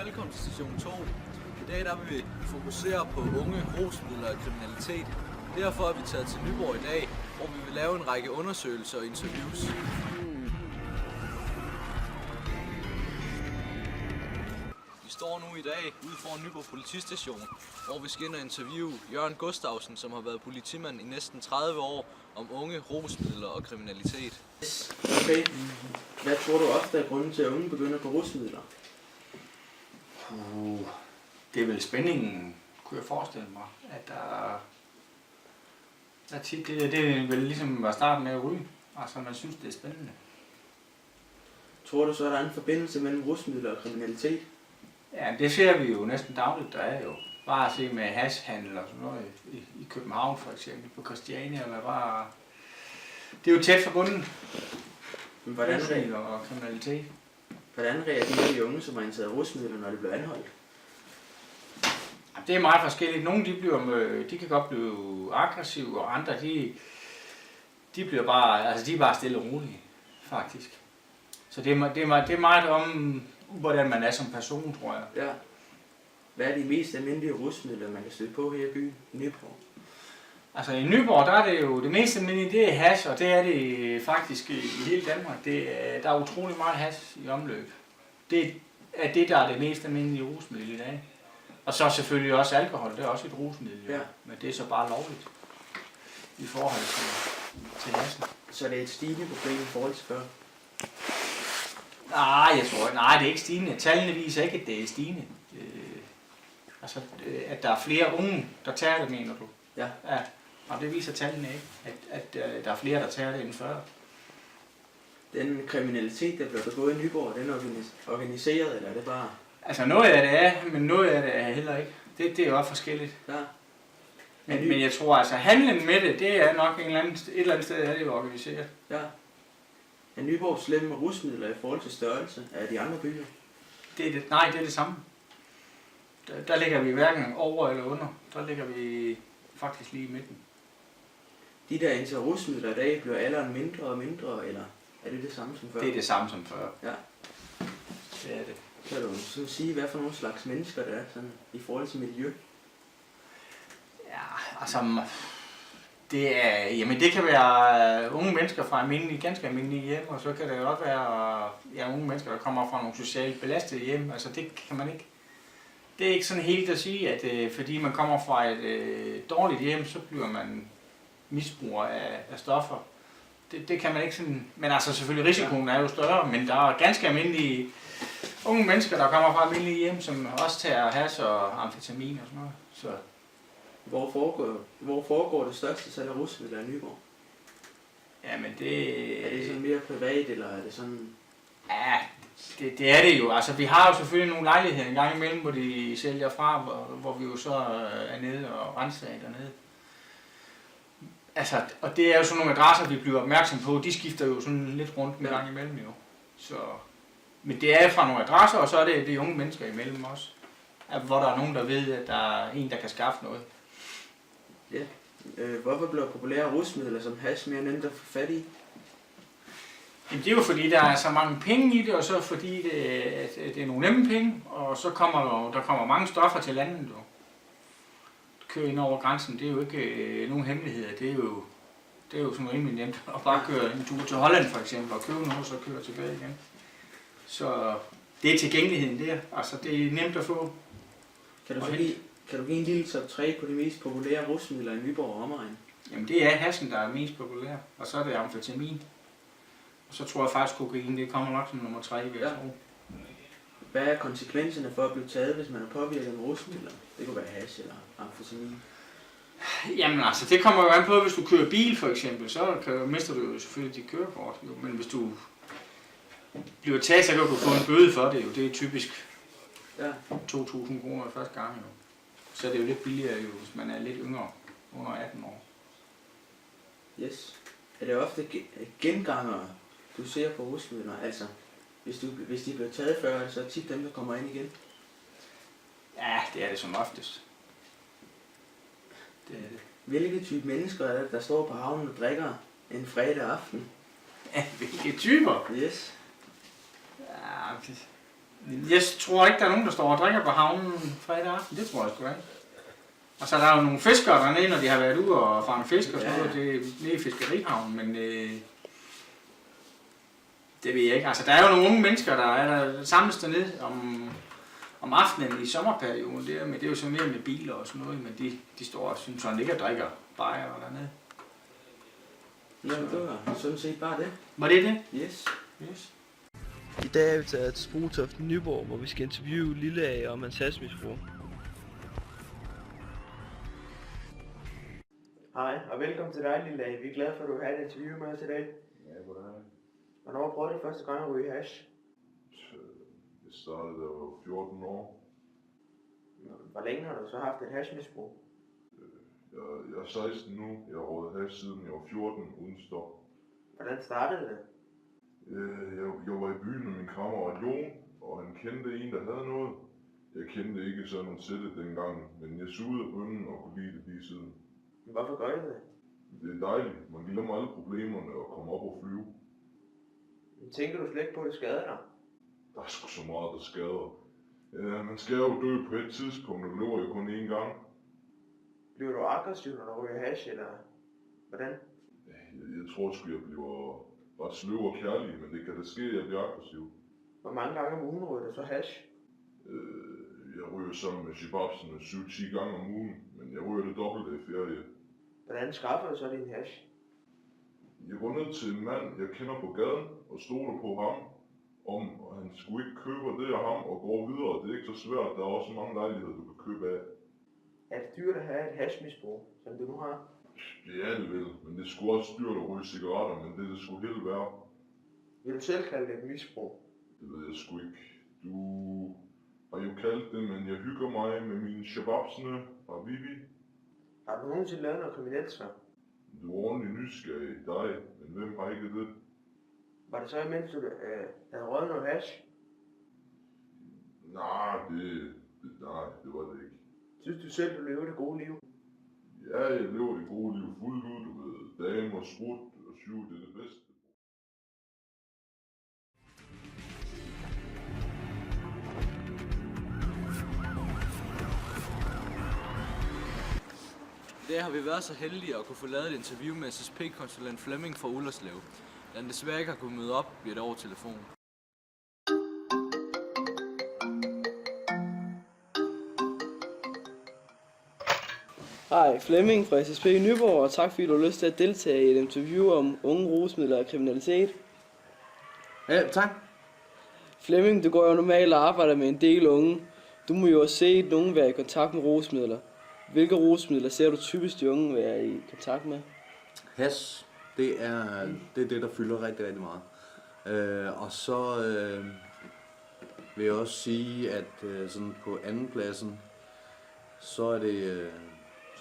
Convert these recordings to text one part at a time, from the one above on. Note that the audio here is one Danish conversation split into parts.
velkommen til station 2. I dag der vil vi fokusere på unge, rusmidler og kriminalitet. Derfor er vi taget til Nyborg i dag, hvor vi vil lave en række undersøgelser og interviews. Vi står nu i dag ude foran Nyborg politistation, hvor vi skal ind og interviewe Jørgen Gustavsen, som har været politimand i næsten 30 år, om unge, rusmidler og kriminalitet. Okay. Hvad tror du ofte er grunden til, at unge begynder på rusmidler? Det er vel spændingen, kunne jeg forestille mig, at der tit, det er vel ligesom at starte med at ryge, altså man synes det er spændende. Tror du så, at der er en forbindelse mellem rusmidler og kriminalitet? Ja, det ser vi jo næsten dagligt, der er jo bare at se med hashhandel og sådan noget i København for eksempel, på Christiania, eller bare, det er jo tæt forbundet, rusmidler og kriminalitet. Hvordan reagerer de unge, som har indtaget rusmidler, når de bliver anholdt? Det er meget forskelligt. Nogle de kan godt blive aggressive, og andre de bliver bare, altså de er bare stille og rolige, faktisk. Så det er meget om, hvordan man er som person, tror jeg. Ja. Hvad er de mest almindelige rusmidler, man kan støtte på her i byen, i Nyborg? Altså i Nyborg, der er det jo det mest almindelige, det er hash, og det er det faktisk i hele Danmark. Der er utrolig meget hash i omløb. Det er det, der er det mest almindelige rusmiddel i dag. Og så selvfølgelig også alkohol, det er også et rusmiddel, ja. Men det er så bare lovligt i forhold til hashen. Så det er et stigende problem i forhold til før? Nej, det er ikke stigende. Tallene viser ikke, at det er stigende. At der er flere unge, der tager det, mener du? Ja. Og det viser tallene ikke, at der er flere, der tager det end før. Den kriminalitet, der bliver begået i Nyborg, den er organiseret, eller er det bare? Altså noget af det er, men noget af det er heller ikke. Det er jo også forskelligt. Ja. Men jeg tror altså, handlen med det er nok et eller andet sted, er det jo organiseret. Ja. Er Nyborg slemme med rusmidler i forhold til størrelse af de andre byer? Nej, det er det samme. Der ligger vi hverken over eller under. Der ligger vi faktisk lige i midten. De der indtager rusmidler i dag, bliver alderen mindre og mindre, eller er det det samme som før? Det er det samme som før. Ja. Det er det. Kan du så sige, hvad for nogle slags mennesker der er sådan, i forhold til miljø? Ja, altså, det kan være unge mennesker fra ganske almindelige hjem, og så kan det også være unge mennesker, der kommer fra nogle socialt belastede hjem. Altså det kan man ikke. Det er ikke sådan helt at sige, at fordi man kommer fra et dårligt hjem, så bliver man misbruger af stoffer. Det kan man ikke sådan. Men altså selvfølgelig risikoen er jo større, men der er ganske almindelige unge mennesker, der kommer fra almindelige hjem, som også tager hash og amfetamin og sådan noget. Så Hvor foregår det største salg af rusmidler i Nyborg? Jamen Er det sådan mere privat, eller er det sådan? Ja, det er det jo. Altså vi har jo selvfølgelig nogle lejligheder en gang imellem, hvor de sælger fra, hvor vi jo så er nede og renser dernede. Altså, og det er jo sådan nogle adresser, vi bliver opmærksom på. De skifter jo sådan lidt rundt en gang imellem jo. Så, men det er fra nogle adresser, og så er det de unge mennesker imellem også. Hvor der er nogen, der ved, at der er en, der kan skaffe noget. Ja. Hvorfor bliver populære rusmidler som hash mere nemt at få fat i? Jamen, det er jo fordi, der er så mange penge i det, og så fordi det er nogle nemme penge, og så kommer der kommer mange stoffer til landet. Køre ind over grænsen, det er jo ikke nogen hemmeligheder. Det er jo sådan rimelig nemt at bare køre en tur til Holland for eksempel, og købe noget, og så køre tilbage igen. Så det er tilgængeligheden der. Altså, det er nemt at få. Kan du give en lille top 3 på de mest populære rusmidler i Nyborg og omegn? Jamen, det er hashen, der er mest populær, og så er det amfetamin. Og så tror jeg faktisk, kokain, det kommer nok som nummer 3, vil jeg tro. Hvad er konsekvenserne for at blive taget, hvis man er påvirket af rusmidler? Det kunne være hash eller amfetamin. Jamen altså, det kommer jo an på, hvis du kører bil for eksempel, så mister du jo selvfølgelig dit kørekort. Jo. Men hvis du bliver taget, så kan du få en bøde for det jo. Det er typisk 2.000 kroner første gang jo. Så er det jo lidt billigere jo, hvis man er lidt yngre, under 18 år. Yes. Er det ofte gengangere, du ser på rusmidler? Altså, hvis de bliver taget før, så er det tit dem, der kommer ind igen? Ja, det er det som oftest. Det er det. Hvilke type mennesker er det, der står på havnen og drikker en fredag aften? Ja, hvilke typer? Yes. Ja, Jeg tror ikke, der er nogen, der står og drikker på havnen fredag aften. Det tror jeg sgu ikke. Og så er der jo nogle fiskere dernede, når de har været ude og fange fisk og sådan noget. Det er nede i fiskerihavnen, men det ved jeg ikke. Altså, der er jo nogle unge mennesker, der samles dernede om aftenen i sommerperioden. Men det er jo så mere med biler og sådan noget, men de står og synes sådan ikke og drikker bajer dernede. Jamen, det var sådan set bare det. Var det det? Yes. I dag er vi taget til Sprogtoft Nyborg, hvor vi skal interviewe Lille A om hans hashmisbrug. Hej, og velkommen til dig, Lille A. Vi er glade for, at du vil have et interview med os i dag. Ja, goddag. Hvornår prøvede du første gang at ryge hash? Jeg startede, da jeg var 14 år. Hvor længe har du så haft et hashmisbrug? Jeg er 16 nu. Jeg har røget hash siden jeg var 14 uden stop. Hvordan startede det? Jeg var i byen med min kammerat Jon, og han kendte en, der havde noget. Jeg kendte ikke sådan til det dengang, men jeg sugede af bønnen og kunne lide det lige siden. Hvorfor gør du det? Det er dejligt. Man glemmer alle problemerne og kommer op og flyve. Tænker du slet ikke på, at det skader dig? Der er sgu så meget, der skader. Man skal jo dø på et tidspunkt, og lever jo kun én gang. Bliver du aggressiv, når du ryger hash, eller hvordan? Jeg tror sgu, jeg bliver ret sløv og kærlig, men det kan da ske, at jeg bliver aggressiv. Hvor mange gange om ugen ryger du så hash? Jeg ryger sammen med shibabsene 7-10 gange om ugen, men jeg ryger det dobbelte i ferie. Hvordan skaffer du så din hash? Jeg går ned til en mand, jeg kender på gaden, og stoler på ham, om han skulle ikke købe det af ham og går videre. Det er ikke så svært, der er også mange lejligheder, du kan købe af. Er det dyrt at have et hashmisbrug, som du nu har? Det er det vel, men det skulle også dyrt at ryge cigaretter, men det skulle helt være. Vil du selv kalde det et misbrug? Det ved jeg sgu ikke. Du har jo kaldt det, men jeg hygger mig med mine shababsene og Vivi. Har du nogensinde lavet noget kriminelt så? Du er ordentlig nysgerrig i dig, men hvem har ikke det? Var det så imens du havde røget noget hash? Nej, det var det ikke. Synes du selv, du lever det gode liv? Ja, jeg lever det gode liv fuldt ud, du ved. Damer, sprut og syv, det er det bedste. I dag har vi været så heldige at kunne få lavet et interview med SSP-konsulent Flemming fra Ullerslev. Da han desværre ikke har kunnet møde op, bliver det over telefon. Hej, Flemming fra SSP Nyborg, og tak fordi du har lyst til at deltage i et interview om unge rusmidler og kriminalitet. Ja, tak. Flemming, du går jo normalt og arbejder med en del unge. Du må jo også se nogen være i kontakt med rusmidler. Hvilke rusmidler ser du typisk de unge være i kontakt med? Hash, det er det, der fylder rigtig, rigtig meget. Og så vil jeg også sige, at sådan på anden pladsen, så er det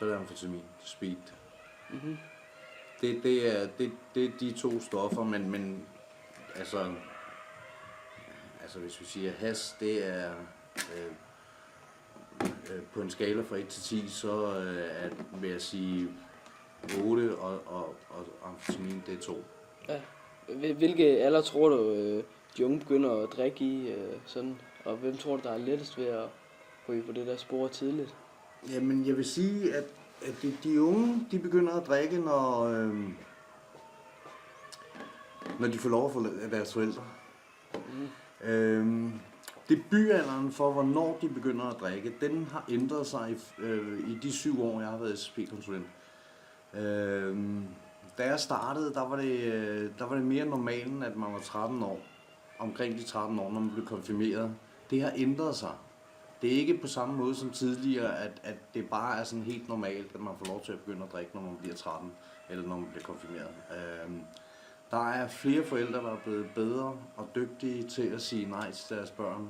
amfetamin, speed. Mm-hmm. Det er de to stoffer, men altså hvis vi siger hash, det er på en skala fra 1 til 10, så vil jeg sige 8, og amfetamin, det er 2. Ja. Hvilke alder tror du, de unge begynder at drikke i, sådan? Og hvem tror du, der er lettest ved at ryge på det der spor tidligt? Jamen, jeg vil sige, at de unge, de begynder at drikke, når de får lov af deres forældre. Mm. Debutalderen for, hvornår de begynder at drikke, den har ændret sig i de 7 år, jeg har været SSP-konsulent. Da jeg startede, der var det mere normalen, at man var 13 år. Omkring de 13 år, når man blev konfirmeret. Det har ændret sig. Det er ikke på samme måde som tidligere, at det bare er sådan helt normalt, at man får lov til at begynde at drikke, når man bliver 13, eller når man bliver konfirmeret. Der er flere forældre, der er blevet bedre og dygtige til at sige nej til deres børn,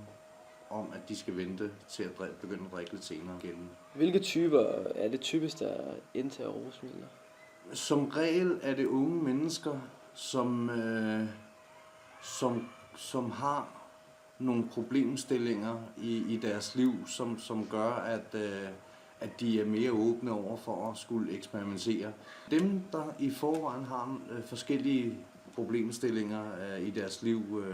om at de skal vente til at begynde at drikke lidt senere igen. Hvilke typer er det typisk, der indtager rusmidler? Som regel er det unge mennesker, som har nogle problemstillinger i deres liv, som gør, at de er mere åbne over for at skulle eksperimentere. Dem, der i forvejen har forskellige problemstillinger i deres liv,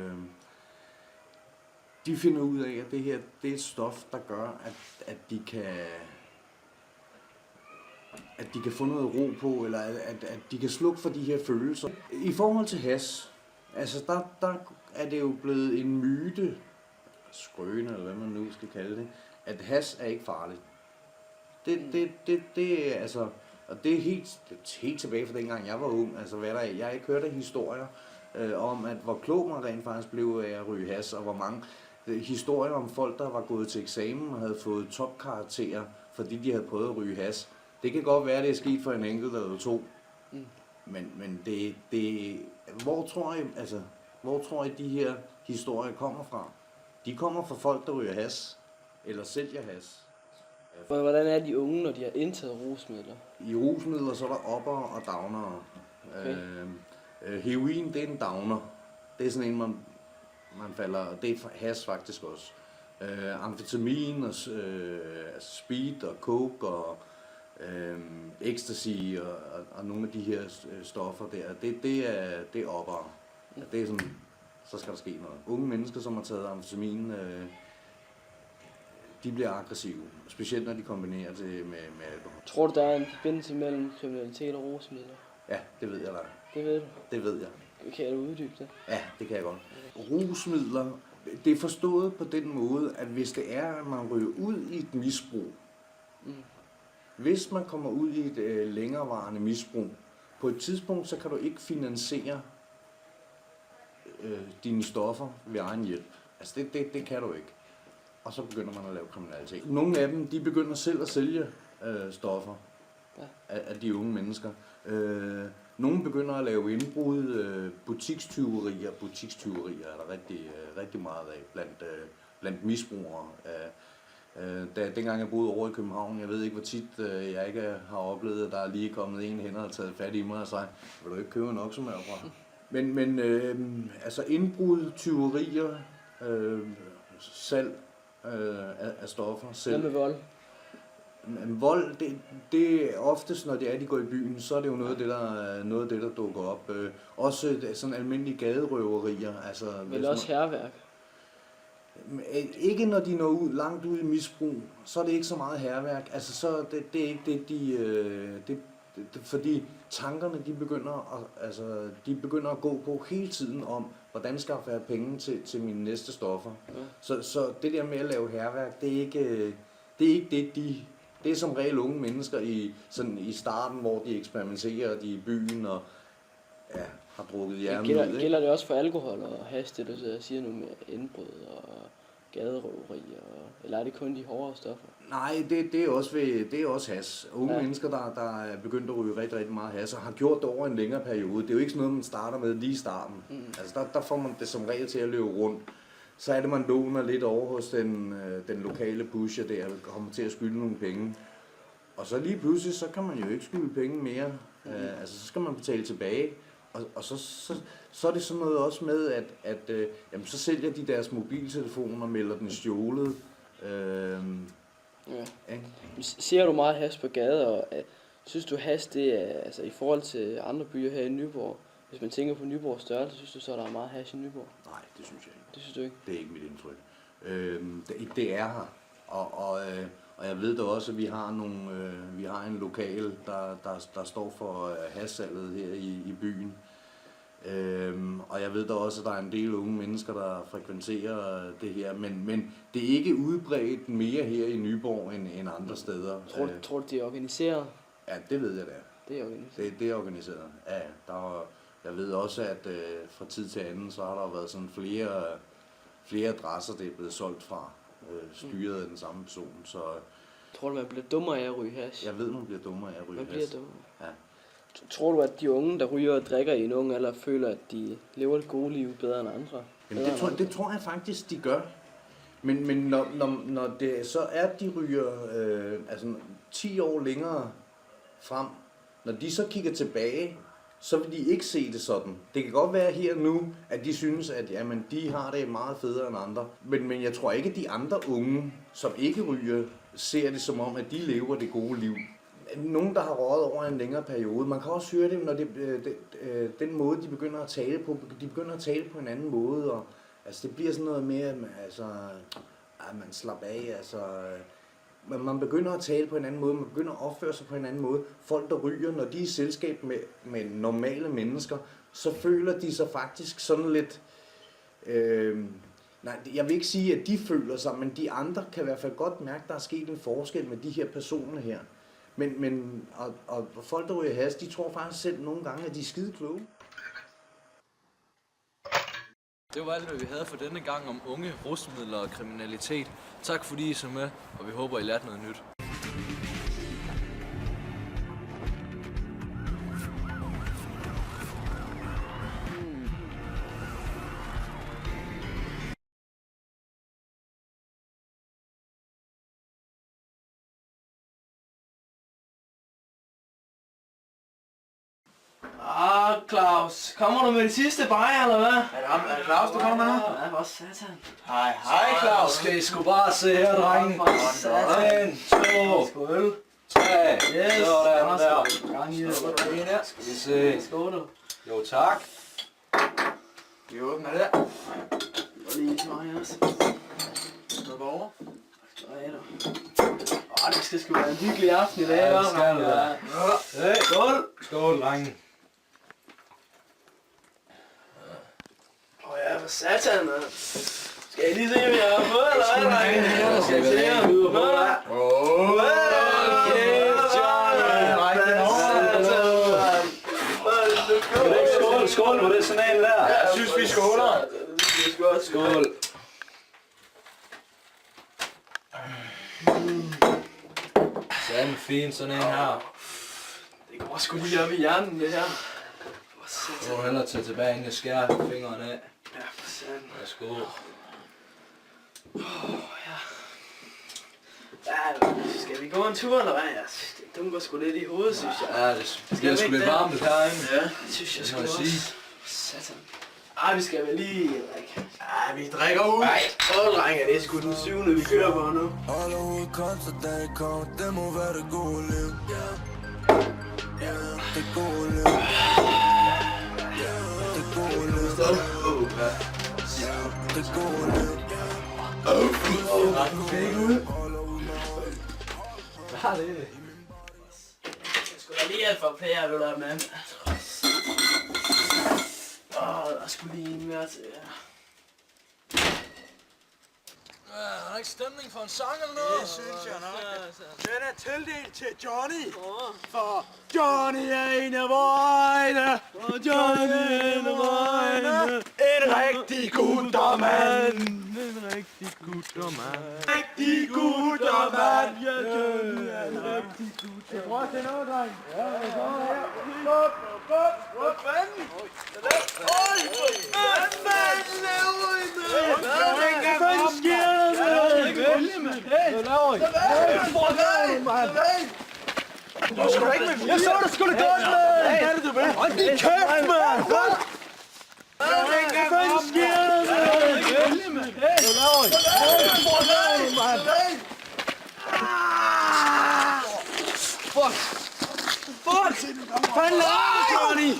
De finder ud af, at det her det er et stof, der gør, at de kan få noget ro på, eller at de kan slukke for de her følelser. I forhold til hash, altså der er det jo blevet en myte, skrøne, eller hvad man nu skal kalde det, at hash er ikke farligt. Det er altså, og det er helt tilbage fra dengang jeg var ung, altså hvad der er. Jeg har ikke hørt af historier om, at hvor klog man rent faktisk blev af at ryge hash, og hvor mange historier om folk, der var gået til eksamen og havde fået topkarakterer, fordi de havde prøvet at ryge hash. Det kan godt være, at det er sket for en enkelt eller to, men hvor tror I de her historier kommer fra? De kommer fra folk, der ryger hash, eller sælger hash. Hvordan er de unge, når de har indtaget rusmidler? I rusmidler så er der upper og downer. Okay. Heroin, det er en downer. Det er sådan en, man falder, det er hash faktisk også. Amfetamin, og speed og coke og ecstasy og nogle af de her stoffer der, det er upper. Det er sådan, så skal der ske noget. Unge mennesker, som har taget amfetamin, de bliver aggressive, specielt når de kombinerer det med alkohol. Tror du, der er en forbindelse mellem kriminalitet og rusmidler? Ja, det ved jeg da. Det ved du. Det ved jeg. Kan du uddybe det? Ja, det kan jeg godt. Rusmidler, det er forstået på den måde, at hvis det er, at man ryger ud i et misbrug, hvis man kommer ud i et længerevarende misbrug, på et tidspunkt, så kan du ikke finansiere dine stoffer ved egen hjælp. Altså det kan du ikke. Og så begynder man at lave kriminalitet. Nogle af dem, de begynder selv at sælge stoffer af de unge mennesker. Nogle begynder at lave indbrud, butikstyverier. Butikstyverier er der rigtig meget af blandt misbrugere. Dengang jeg boede over i København, jeg ved ikke hvor tit jeg ikke har oplevet, at der er lige kommet en hen og taget fat i mig og sagt, vil du ikke købe en oksemad fra? Men altså indbrud, tyverier, salg af stoffer. Hvad med vold? Vold, det er oftest, når det er, de går i byen, så er det jo noget af det, der dukker op. Også sådan almindelige gaderøverier. Altså, Vel også hærværk? Ikke når de når langt ud i misbrug, så er det ikke så meget hærværk. Altså, så det er ikke det, fordi tankerne, de begynder at gå på hele tiden om, hvordan skaffer jeg penge til mine næste stoffer. Ja. Så det der med at lave hærværk, det er ikke det, det er som regel unge mennesker i starten, hvor de eksperimenterer, de er i byen og har drukket hjernen. Gælder det også for alkohol og hash, det du siger nu med indbrud og gaderøverier, eller er det kun de hårdere stoffer? Nej, det er også hash. Unge mennesker, der er begyndt at ryge rigtig, rigtig meget hash, og har gjort det over en længere periode. Det er jo ikke sådan noget, man starter med lige i starten. Altså der får man det som regel til at løbe rundt. Så er det, man låner lidt over hos den lokale pusher der, og kommer til at skylde nogle penge. Og så lige pludselig, så kan man jo ikke skylde penge mere. Altså så skal man betale tilbage. Og så er det sådan noget også med, at jamen, så sælger de deres mobiltelefoner og melder den stjålet. Ser du meget hash på gader, og synes du hash det er, altså i forhold til andre byer her i Nyborg, hvis man tænker på Nyborgs størrelse, synes du så, der er meget hash i Nyborg? Nej, det synes jeg ikke. Det synes du ikke? Det er ikke mit indtryk. Det er her, og jeg ved da også, at vi har en lokal, der står for hashsalget her i byen. Og jeg ved da også, at der er en del unge mennesker, der frekventerer det her, men det er ikke udbredt mere her i Nyborg end andre steder. Tror du, det er organiseret? Ja, det ved jeg da. Det er organiseret? Det er organiseret, ja. Jeg ved også, at fra tid til anden, så har der været sådan flere adresser, det er blevet solgt fra, styret af den samme person. Så tror du, man bliver dummere af at ryge hash? Jeg ved, man bliver dummere af at ryge hash. Man bliver dummere? Ja. Tror du, at de unge, der ryger og drikker i en ung alder, føler, at de lever et gode liv bedre end andre? Jamen, det tror jeg faktisk, de gør. Men når det så er, at de ryger 10 år længere frem, når de så kigger tilbage, så vil de ikke se det sådan. Det kan godt være her nu, at de synes, at jamen, de har det meget federe end andre. Men jeg tror ikke, at de andre unge, som ikke ryger, ser det som om, at de lever det gode liv. Nogen, der har røget over en længere periode, man kan også høre det, når den måde, de begynder at tale på. De begynder at tale på en anden måde, og Altså det bliver sådan noget med, at man slapper af, man begynder at tale på en anden måde, man begynder at opføre sig på en anden måde. Folk, der ryger, når de er i selskab med normale mennesker, så føler de sig faktisk sådan lidt... nej, jeg vil ikke sige, at de føler sig, men de andre kan i hvert fald godt mærke, at der er sket en forskel med de her personer her. Men folk, der ryger hash, de tror faktisk selv nogle gange, at de er skide kloge. Det var alt, hvad vi havde for denne gang om unge, rusmidler og kriminalitet. Tak fordi I så med, og vi håber, I lærte noget nyt. Claus, kommer du med det sidste bajer, eller hvad? Er det Claus, du kommer med nu? Ja, hvor satan. Hej Claus, skal I sgu bare se her, drenge. 1, 2, Skål. 3, Yes, sådan der. Gang i det. Skal vi se. Skål du. Jo tak. Vi åbner der. Og lige til mig også. Noget borger. Det skal sgu være en hyggelig aften i dag, Ja, hva'? det skal det være. Hey, skål. Skål, drenge. Ja, for satan, man. Skal I lige se, om jeg har fået, eller hvad, drenge? Ja, Skal I se, om du har fået, Skål, skål på det signal der. Jeg synes, vi skåler. Skål. Sådan fint, sådan en her. Det går sgu lige op i hjernen, det her. Så må du hellere tage tilbage, inden jeg skærer fingrene af. Ja, for satan. Værsgo. Ja, skal vi gå en tur, eller hvad? Det dunker sgu lidt i hovedet, synes jeg. Ja, det bliver sgu lidt varmt herinde. Ja, det synes jeg Det sgu må jeg også. sige. Satan. Ej, vi skal vel lige drikke. Ja, vi drikker ud. Nej, drenge, det er sgu den 7. vi kører på nu. Alle hovedkonster, da I kommer, det må være det gode liv. Det gode liv. Det gode liv. Det gode liv. Hvad er det? Jeg skulle da lige have for flere, vil du mand. Der er sgu lige en mere til, ja. Er der ikke stemning for en sang eller noget? Det synes jeg nok. Den er tildelt til Johnny. For Johnny er en af vejene. Johnny er en af vejene. En rigtig guttermand. En rigtig guttermand. Rigtig guttermand. Ja, Johnny er en rigtig guttermand. Prøv at se noget, dreng. Ja, det er sådan her. Hvad fanden? Hvad fanden laver I det? Hvad fanden sker der? Jeg så det sgu da godt, mand! Hvad er det, du vil? Hold din kæft, mand! Hvad fanden sker der, mand? Fuck! Hvad fanden laver du, Johnny?